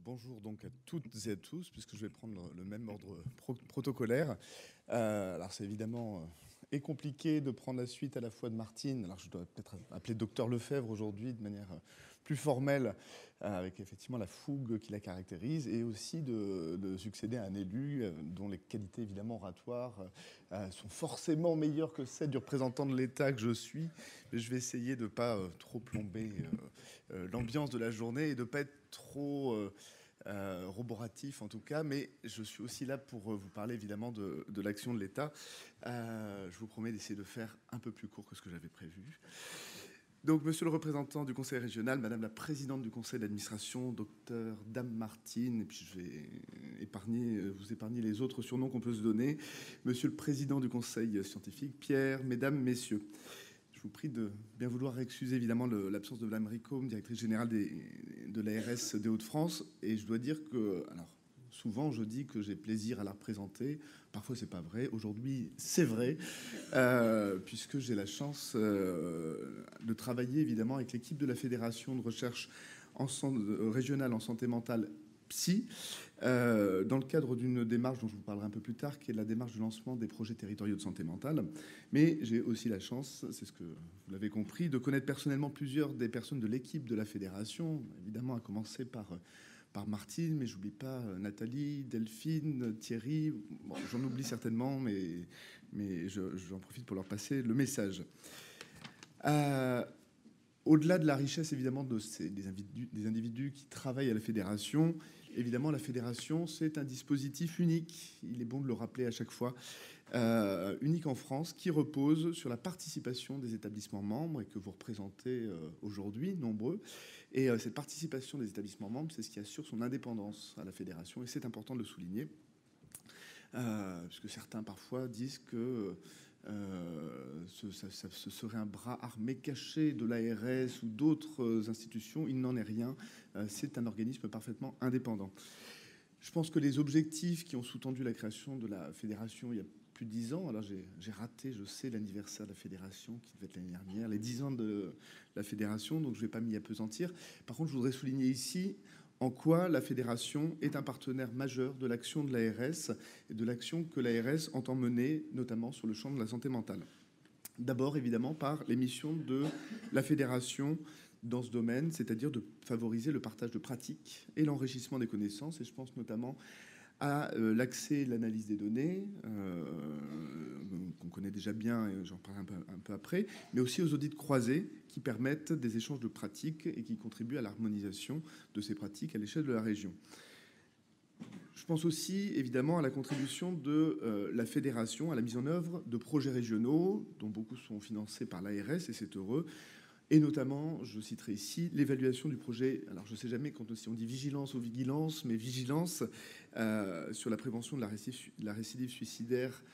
Bonjour donc à toutes et à tous, puisque je vais prendre le même ordre protocolaire. Alors c'est évidemment compliqué de prendre la suite à la fois de Martine, alors je dois peut-être appeler docteur Lefebvre aujourd'hui de manière plus formelle, avec effectivement la fougue qui la caractérise, et aussi de succéder à un élu dont les qualités évidemment oratoires sont forcément meilleures que celles du représentant de l'État que je suis. Mais je vais essayer de ne pas trop plomber l'ambiance de la journée et de ne pas être trop roboratif en tout cas, mais je suis aussi là pour vous parler évidemment de l'action de l'État. Je vous promets d'essayer de faire un peu plus court que ce que j'avais prévu. Donc, monsieur le représentant du conseil régional, madame la présidente du conseil d'administration, docteur Dame Martine, et puis je vais vous épargner les autres surnoms qu'on peut se donner, monsieur le président du conseil scientifique, Pierre, mesdames, messieurs. Je vous prie de bien vouloir excuser évidemment l'absence de Mme Ricôme, directrice générale de l'ARS des Hauts-de-France. Et je dois dire que, alors, souvent je dis que j'ai plaisir à la représenter. Parfois c'est pas vrai. Aujourd'hui c'est vrai, puisque j'ai la chance de travailler évidemment avec l'équipe de la Fédération de recherche régionale en santé mentale psy, dans le cadre d'une démarche dont je vous parlerai un peu plus tard, qui est la démarche de lancement des projets territoriaux de santé mentale. Mais j'ai aussi la chance, c'est ce que vous l'avez compris, de connaître personnellement plusieurs des personnes de l'équipe de la fédération, évidemment à commencer par Martine, mais j'oublie pas Nathalie, Delphine, Thierry. Bon, j'en oublie certainement, mais j'en profite pour leur passer le message. Au-delà de la richesse, évidemment, des individus qui travaillent à la fédération, évidemment, la fédération, c'est un dispositif unique, il est bon de le rappeler à chaque fois, unique en France, qui repose sur la participation des établissements membres et que vous représentez aujourd'hui, nombreux. Et cette participation des établissements membres, c'est ce qui assure son indépendance à la fédération, et c'est important de le souligner, puisque certains, parfois, disent que ce serait un bras armé caché de l'ARS ou d'autres institutions. Il n'en est rien. C'est un organisme parfaitement indépendant. Je pense que les objectifs qui ont sous-tendu la création de la fédération il y a plus de 10 ans, alors j'ai raté, je sais, l'anniversaire de la fédération qui devait être l'année dernière, les 10 ans de la fédération, donc je ne vais pas m'y appesantir. Par contre, je voudrais souligner ici en quoi la fédération est un partenaire majeur de l'action de l'ARS et de l'action que l'ARS entend mener, notamment sur le champ de la santé mentale. D'abord, évidemment, par les missions de la fédération dans ce domaine, c'est-à-dire de favoriser le partage de pratiques et l'enrichissement des connaissances. Et je pense notamment à l'accès et l'analyse des données, qu'on connaît déjà bien, et j'en parlerai un peu après, mais aussi aux audits croisés qui permettent des échanges de pratiques et qui contribuent à l'harmonisation de ces pratiques à l'échelle de la région. Je pense aussi, évidemment, à la contribution de la fédération à la mise en œuvre de projets régionaux, dont beaucoup sont financés par l'ARS, et c'est heureux. Et notamment, je citerai ici l'évaluation du projet, alors je ne sais jamais si on dit vigilance ou vigilance, mais vigilance sur la prévention de la récidive suicidaire,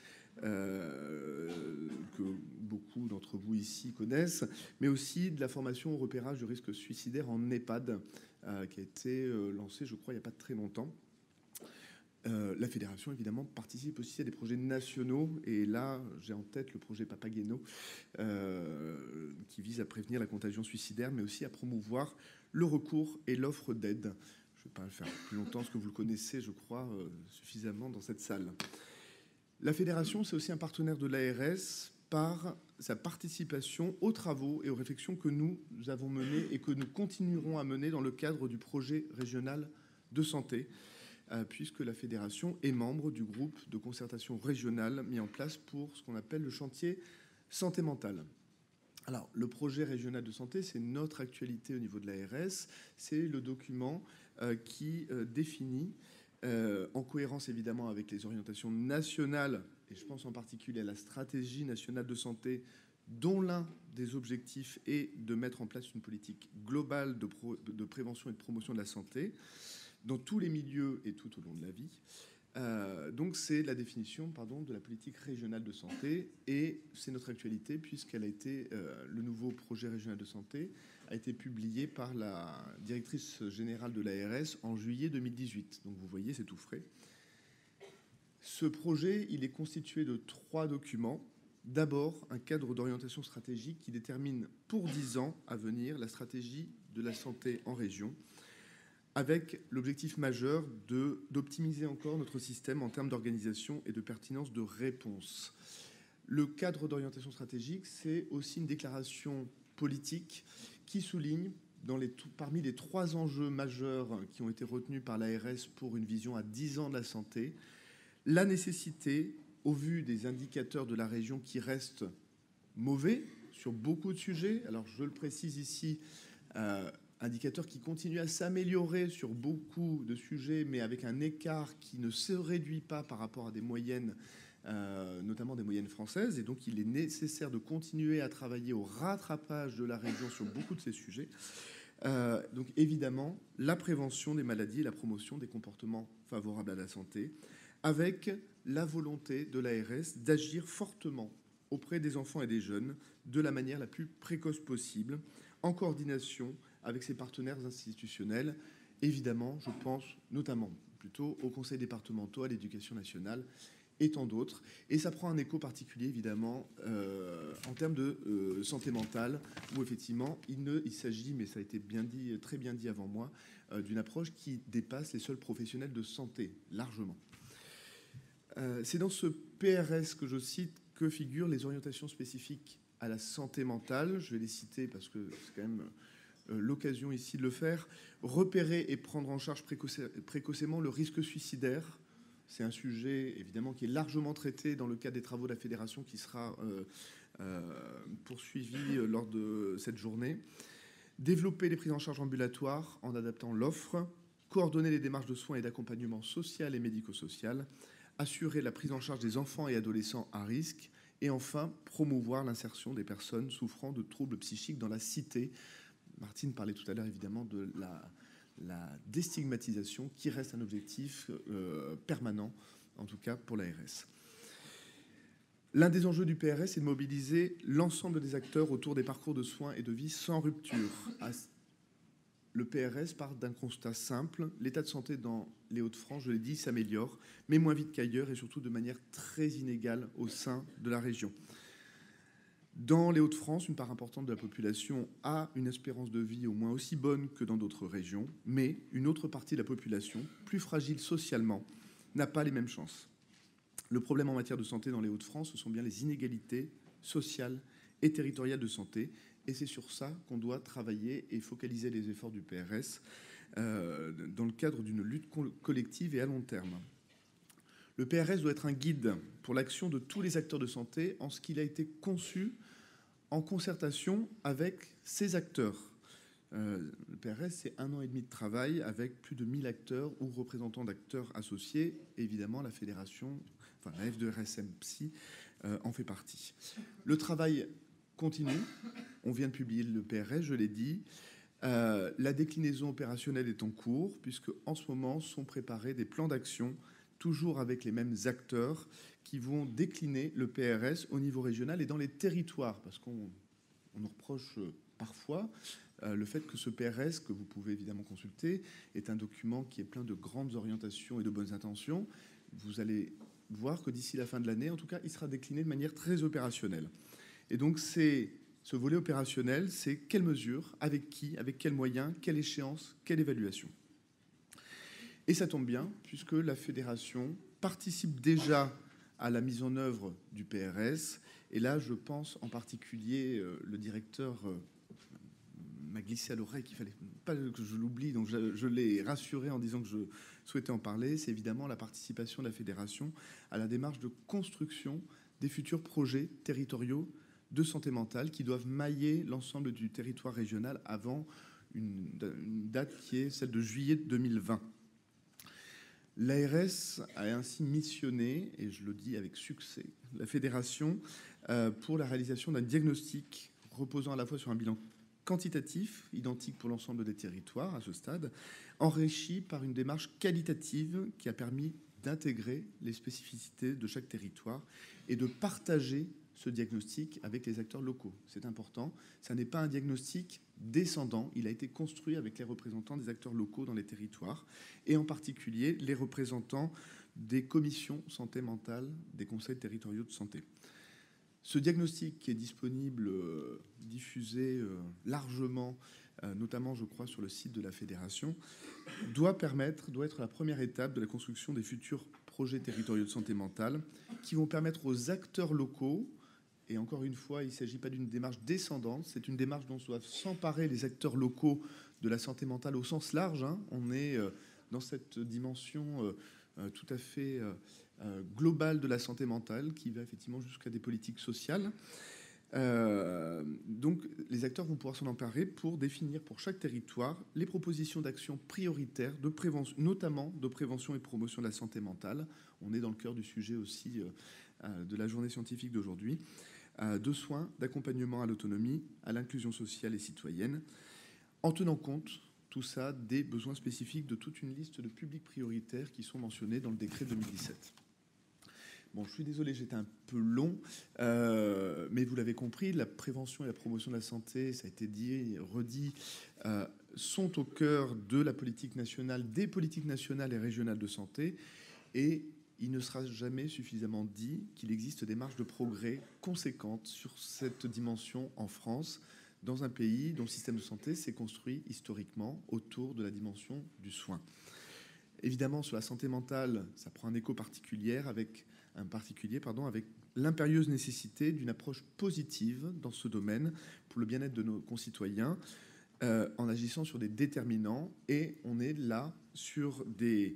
que beaucoup d'entre vous ici connaissent, mais aussi de la formation au repérage du risque suicidaire en EHPAD, qui a été lancée, je crois, il n'y a pas très longtemps. La fédération, évidemment, participe aussi à des projets nationaux. Et là, j'ai en tête le projet Papageno, qui vise à prévenir la contagion suicidaire, mais aussi à promouvoir le recours et l'offre d'aide. Je ne vais pas le faire plus longtemps, parce que vous le connaissez, je crois, suffisamment dans cette salle. La fédération, c'est aussi un partenaire de l'ARS par sa participation aux travaux et aux réflexions que nous avons menées et que nous continuerons à mener dans le cadre du projet régional de santé, puisque la fédération est membre du groupe de concertation régionale mis en place pour ce qu'on appelle le chantier santé mentale. Alors, le projet régional de santé, c'est notre actualité au niveau de l'ARS. C'est le document qui définit, en cohérence évidemment avec les orientations nationales, et je pense en particulier à la stratégie nationale de santé, dont l'un des objectifs est de mettre en place une politique globale de prévention et de promotion de la santé, dans tous les milieux et tout au long de la vie. Donc c'est la définition de la politique régionale de santé, et c'est notre actualité puisqu'elle a été, le nouveau projet régional de santé a été publié par la directrice générale de l'ARS en juillet 2018. Donc vous voyez, c'est tout frais. Ce projet, il est constitué de 3 documents. D'abord, un cadre d'orientation stratégique qui détermine pour 10 ans à venir la stratégie de la santé en région, avec l'objectif majeur d'optimiser encore notre système en termes d'organisation et de pertinence de réponse. Le cadre d'orientation stratégique, c'est aussi une déclaration politique qui souligne, parmi les 3 enjeux majeurs qui ont été retenus par l'ARS pour une vision à 10 ans de la santé, la nécessité, au vu des indicateurs de la région qui restent mauvais sur beaucoup de sujets, alors je le précise ici, indicateurs qui continuent à s'améliorer sur beaucoup de sujets, mais avec un écart qui ne se réduit pas par rapport à des moyennes, notamment des moyennes françaises. Et donc, il est nécessaire de continuer à travailler au rattrapage de la région sur beaucoup de ces sujets. Donc, évidemment, la prévention des maladies et la promotion des comportements favorables à la santé, avec la volonté de l'ARS d'agir fortement auprès des enfants et des jeunes de la manière la plus précoce possible, en coordination avec ses partenaires institutionnels. Évidemment, je pense notamment plutôt aux conseils départementaux, à l'éducation nationale et tant d'autres. Et ça prend un écho particulier, évidemment, en termes de santé mentale, où effectivement, il s'agit, mais ça a été bien dit, très bien dit avant moi, d'une approche qui dépasse les seuls professionnels de santé, largement. C'est dans ce PRS que je cite que figurent les orientations spécifiques à la santé mentale. Je vais les citer parce que c'est quand même l'occasion ici de le faire. Repérer et prendre en charge précocement le risque suicidaire. C'est un sujet, évidemment, qui est largement traité dans le cadre des travaux de la Fédération qui sera poursuivi lors de cette journée. Développer les prises en charge ambulatoires en adaptant l'offre. Coordonner les démarches de soins et d'accompagnement social et médico-social. Assurer la prise en charge des enfants et adolescents à risque. Et enfin, promouvoir l'insertion des personnes souffrant de troubles psychiques dans la cité. Martine parlait tout à l'heure, évidemment, de la déstigmatisation qui reste un objectif permanent, en tout cas pour l'ARS. L'un des enjeux du PRS est de mobiliser l'ensemble des acteurs autour des parcours de soins et de vie sans rupture. Le PRS part d'un constat simple. L'état de santé dans les Hauts-de-France, je l'ai dit, s'améliore, mais moins vite qu'ailleurs et surtout de manière très inégale au sein de la région. Dans les Hauts-de-France, une part importante de la population a une espérance de vie au moins aussi bonne que dans d'autres régions, mais une autre partie de la population, plus fragile socialement, n'a pas les mêmes chances. Le problème en matière de santé dans les Hauts-de-France, ce sont bien les inégalités sociales et territoriales de santé, et c'est sur ça qu'on doit travailler et focaliser les efforts du PRS dans le cadre d'une lutte collective et à long terme. Le PRS doit être un guide pour l'action de tous les acteurs de santé en ce qu'il a été conçu en concertation avec ces acteurs. Le PRS, c'est 1 an et demi de travail avec plus de 1000 acteurs ou représentants d'acteurs associés. Et évidemment, la fédération, enfin la F2RSM Psy, en fait partie. Le travail continue. On vient de publier le PRS, je l'ai dit. La déclinaison opérationnelle est en cours, puisque en ce moment sont préparés des plans d'action, toujours avec les mêmes acteurs, qui vont décliner le PRS au niveau régional et dans les territoires, parce qu'on nous reproche parfois le fait que ce PRS, que vous pouvez évidemment consulter, est un document qui est plein de grandes orientations et de bonnes intentions. Vous allez voir que d'ici la fin de l'année, en tout cas, il sera décliné de manière très opérationnelle. Et donc, ce volet opérationnel, c'est quelles mesures, avec qui, avec quels moyens, quelle échéance, quelle évaluation. Et ça tombe bien, puisque la fédération participe déjà à la mise en œuvre du PRS. Et là, je pense en particulier, le directeur m'a glissé à l'oreille qu'il fallait pas que je l'oublie, donc je l'ai rassuré en disant que je souhaitais en parler. C'est évidemment la participation de la fédération à la démarche de construction des futurs projets territoriaux de santé mentale qui doivent mailler l'ensemble du territoire régional avant une date qui est celle de juillet 2020. L'ARS a ainsi missionné, et je le dis avec succès, la fédération pour la réalisation d'un diagnostic reposant à la fois sur un bilan quantitatif, identique pour l'ensemble des territoires à ce stade, enrichi par une démarche qualitative qui a permis d'intégrer les spécificités de chaque territoire et de partager ce diagnostic avec les acteurs locaux. C'est important. Ça n'est pas un diagnostic descendant. Il a été construit avec les représentants des acteurs locaux dans les territoires et en particulier les représentants des commissions santé mentale des conseils territoriaux de santé. Ce diagnostic qui est disponible, diffusé largement notamment, je crois, sur le site de la Fédération, doit être la première étape de la construction des futurs projets territoriaux de santé mentale qui vont permettre aux acteurs locaux, et encore une fois, il ne s'agit pas d'une démarche descendante, c'est une démarche dont doivent s'emparer les acteurs locaux de la santé mentale au sens large. On est dans cette dimension tout à fait globale de la santé mentale qui va effectivement jusqu'à des politiques sociales. Donc les acteurs vont pouvoir s'en emparer pour définir pour chaque territoire les propositions d'action prioritaires de prévention, notamment de prévention et de promotion de la santé mentale. On est dans le cœur du sujet aussi de la journée scientifique d'aujourd'hui, de soins, d'accompagnement à l'autonomie, à l'inclusion sociale et citoyenne, en tenant compte tout ça des besoins spécifiques de toute une liste de publics prioritaires qui sont mentionnés dans le décret 2017. Bon, je suis désolé, j'étais un peu long, mais vous l'avez compris, la prévention et la promotion de la santé, ça a été dit et redit, sont au cœur de la politique nationale, des politiques nationales et régionales de santé, et il ne sera jamais suffisamment dit qu'il existe des marges de progrès conséquentes sur cette dimension en France, dans un pays dont le système de santé s'est construit historiquement autour de la dimension du soin. Évidemment, sur la santé mentale, ça prend un écho particulier avec l'impérieuse nécessité d'une approche positive dans ce domaine pour le bien-être de nos concitoyens, en agissant sur des déterminants. Et on est là sur des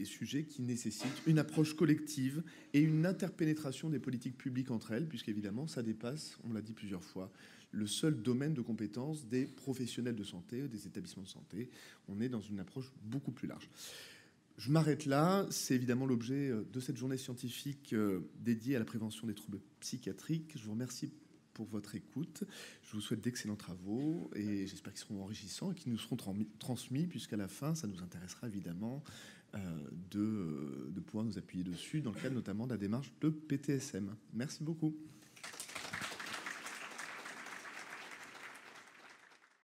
sujets qui nécessitent une approche collective et une interpénétration des politiques publiques entre elles, puisqu'évidemment, ça dépasse, on l'a dit plusieurs fois, le seul domaine de compétence des professionnels de santé, des établissements de santé. On est dans une approche beaucoup plus large. Je m'arrête là. C'est évidemment l'objet de cette journée scientifique dédiée à la prévention des troubles psychiatriques. Je vous remercie pour votre écoute. Je vous souhaite d'excellents travaux et j'espère qu'ils seront enrichissants et qu'ils nous seront transmis, puisqu'à la fin, ça nous intéressera évidemment de pouvoir nous appuyer dessus dans le cadre notamment de la démarche de PTSM. Merci beaucoup.